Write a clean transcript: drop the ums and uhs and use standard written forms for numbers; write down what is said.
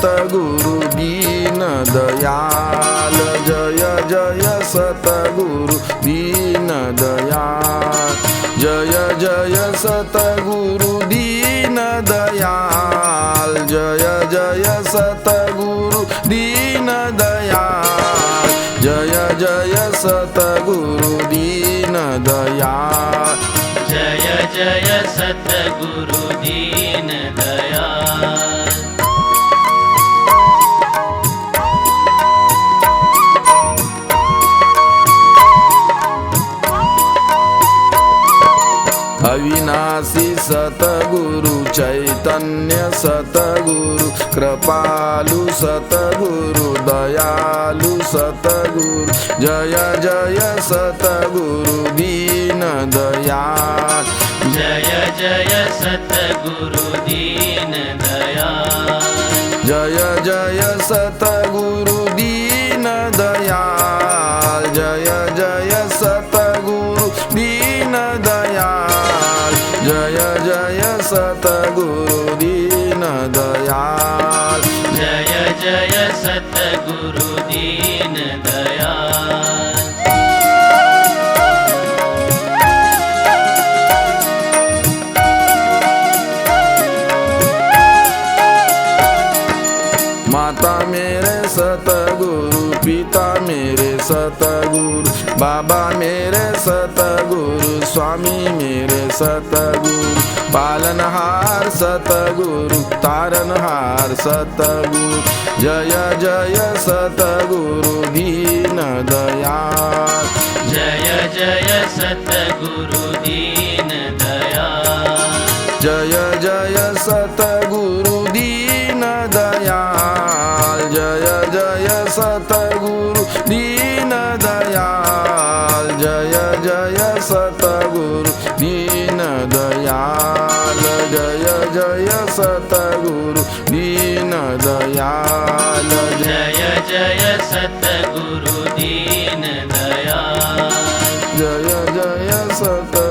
सतगुरु दीन दयाल, जय जय सतगुरु दीन दयाल, जय जय सतगुरु दीन दयाल, जय जय सतगुरु दीन दयाल, जय जय सतगुरु दीन दयाल, जय जय सतगुरु दीन दयाल। अविनाशी सतगुरु चैतन्य सतगुरु, कृपालु सतगुरु दयालु सतगुरु, जय जय सतगुरु दीन दयाल, जय जय सतगुरु दीन दयाल, जय जय सतगुरु दीन दयाल, जय जय सतगुरु दीन दयाल, जय जय सतगुरु दीन दयाल, जय जय सतगुरु दीन दयाल। माता मेरे सतगुरु, पिता मेरे सतगुरु, बाबा मेरे सतगुरु, स्वामी मेरे सतगुरु, पालनहार सतगुरु, तारनहार सतगुरु, जय जय सतगुरु दीन दयाल, जय जय सतगुरु दीन दयाल, जय जय सतगुरु दीन दयाल, जय जय सतगुरु दीन दयाल, जय जय सतगुरु दीन दयाल, जय जय सतगुरु दीन दयाल, जय जय सतगुरु दीन दयाल, जय जय सत